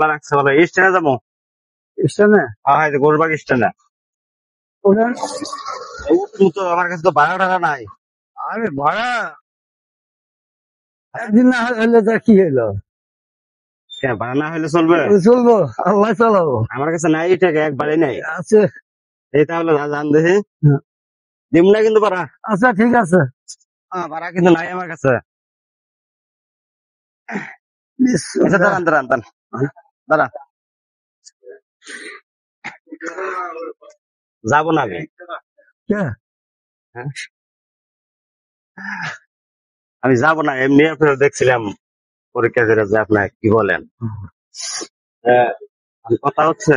রাখছে বলে স্টেশনে যাবো। স্টেশনে হ্যাঁ, গরুবাগ স্টেশনে ওখানে উঠবো তো, আমার কাছে তো ভাড়া টাকা নাই। আরে ভাড়া একদিন না হলে তা কি হলো? ভাড়া না হলে চলবে? চলবো, আল্লাহ চালাবো। আমার কাছে নাই টাকা, একবারই নাই। আছে। এই তাহলে জান দেখি হ্যাঁ। দিম না কিন্তু ভাড়া। আচ্ছা ঠিক আছে। ভাড়া কিন্তু নাই আমার কাছে। আচ্ছা দাঁড়ান দাঁড়ান দাঁড়ান দাঁড়ান, যাবো না আমি। হ্যাঁ, হ্যাঁ? আমি যাবো না, এমনি আপনার দেখছিলাম পরীক্ষা করে যে আপনার কি বলেন। কথা হচ্ছে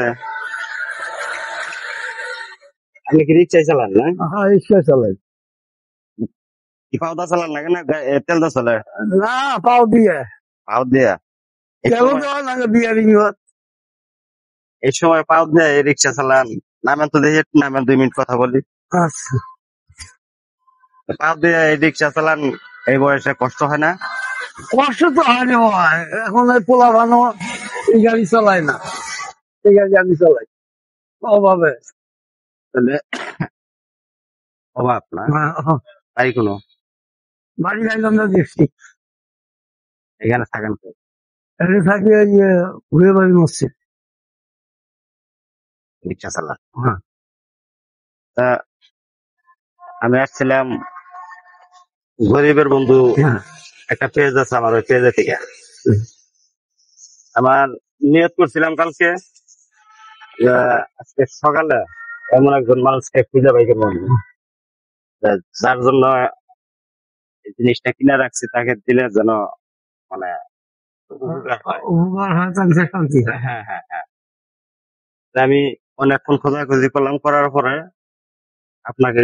আপনি কি রিক্সায় চালান না? হ্যাঁ রিক্সা চালাই। কি পাওদা চালান না কেন, তেল দা চলে? না, পাও দিয়ে পাও দিয়া তেল দেওয়া লাগে বিয়ারিং। এই সময় পাও দিয়ে রিক্সা চালান? নামেন তো দেখি, নামেন 2 মিনিট কথা বলি। আচ্ছা, পাও দিয়ে রিক্সা চালান, এই বয়সে কষ্ট হয় না? কষ্ট তো হয়নি বাবা। এখন এই পোলা বানো এই গাড়ি চালায় না, এই গাড়ি আমি চালাই অভাবে। তাহলে অভাব না তাই কোনো বাড়ি গাইলাম ডিস্ট্রিক্ট, এখানে থাকেন তো? এখানে থাকি ওই যে ঘুরে বাড়ি মসজিদ। রিক্সা চালান? হ্যাঁ, তা আমি আসছিলাম গরিবের বন্ধু, হ্যাঁ, একটা পেজ আছে আমার, ওই পেজে থেকে আমার নিয়ত করছিলাম কালকে যে আজকে সকালে এমন একজন মানুষকে খুঁজে পাই কেমন, যার জন্য এই জিনিসটা কিনে রাখছি, তাকে দিলে যেন মানে উপকার হয়। উপকার হয়, তাহলে শান্তি হয়। হ্যাঁ হ্যাঁ হ্যাঁ। তা আমি অনেকক্ষণ খোঁজাখুঁজি করলাম, করার পরে আপনাকে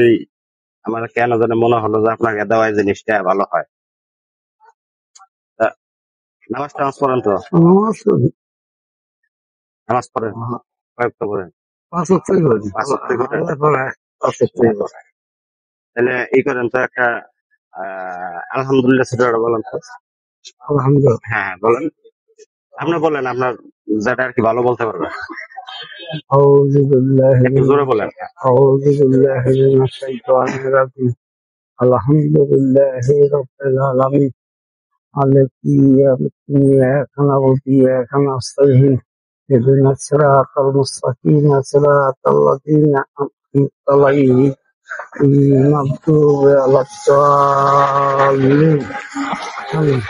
আমার কেন যেন মনে হলো যে আপনাকে দেওয়া এই জিনিসটা ভালো হয়। তা নামাজ টামাজ পড়েন তো? নামাজ পড়েন? কয়েকটা করেন? 5 ওয়াক্তই করি। 5 ওয়াক্ত করেন? আল্লাহ পড়ায় 5 ওয়াক্তই করি। তাহলে ই করেন তো একটা আলহামদুলিল্লাহ ছোট বলেন তো। আলহামদুলিল্লাহ। হ্যাঁ হ্যাঁ, বলেন। আপনি বলেন, আপনার যেটা আর কি ভালো বলতে পারবেন। আউযু বিল্লাহি একটু জোরে বলেন। আউযু বিল্লাহি মিনাশ শাইতানির রাজিম। আলহামদুলিল্লাহি রাব্বিল আলামিন। আল্লাযী ইয়াকা না'বুদু ওয়া ইয়াকা নাস্তাঈন। ইহদিনাস সিরাতাল মুস্তাকিম সিরাতাল লাযীনা আন'আমতা আলাইহিম গায়রিল মাগদুবি আলাইহিম ওয়ালাদ-দাল্লিন। আমিন।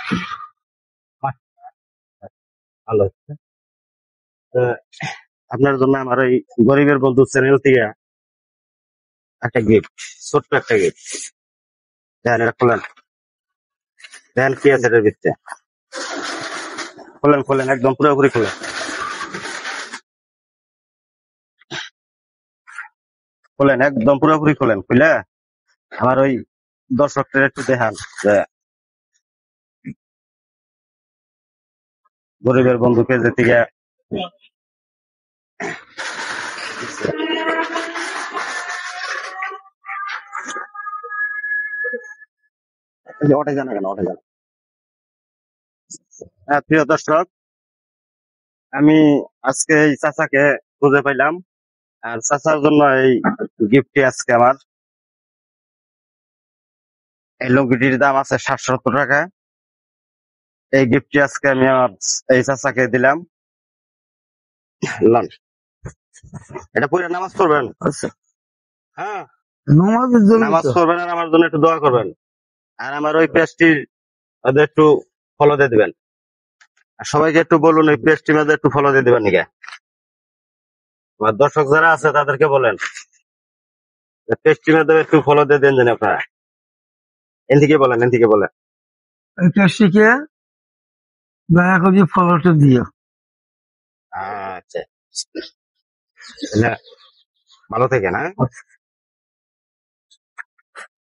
ভালো। আপনার জন্য আমার ওই গরিবের বন্ধু চ্যানেল থেকে একটা গিফট, ছোট্ট একটা গিফট। দেখেন, এটা খোলেন, দেখেন কি আছে এটার ভিতরে। খোলেন খোলেন, একদম পুরোপুরি খোলেন, খোলেন একদম পুরোপুরি খোলেন। খুলে আমার ওই দর্শকদের একটু দেখান যে গরিবের বন্ধুকে যে থেকে ওঠে জানা কেন, ওঠে জানা। হ্যাঁ, প্রিয় দর্শক, আমি আজকে এই চাচাকে খুঁজে পাইলাম, আর চাচার জন্য এই গিফটটি আজকে আমার। এই লুঙ্গিটির দাম আছে 770 টাকা। এই গিফটটি আজকে আমি আমার এই চাচাকে দিলাম। লন, এটা পরে নামাজ পড়বেন। আচ্ছা, হ্যাঁ, নামাজের জন্য নামাজ তো। পড়বেন আর আমার জন্য একটু দোয়া করবেন। আর আমার ওই পেজটি একটু ফলো দিয়ে দিবেন। আর সবাইকে একটু বলুন ওই পেজটি মধ্যে একটু ফলো দিয়ে দিবেন নাকি। আমার দর্শক যারা আছে তাদেরকে বলেন পেজটি মধ্যে একটু ফলো দিয়ে দেন যেন আপনারা। এন থেকে বলেন, এন থেকে বলেন। এটা শিখে দয়া করে ফলোটা দিও। আচ্ছা, তাহলে ভালো থেকে না।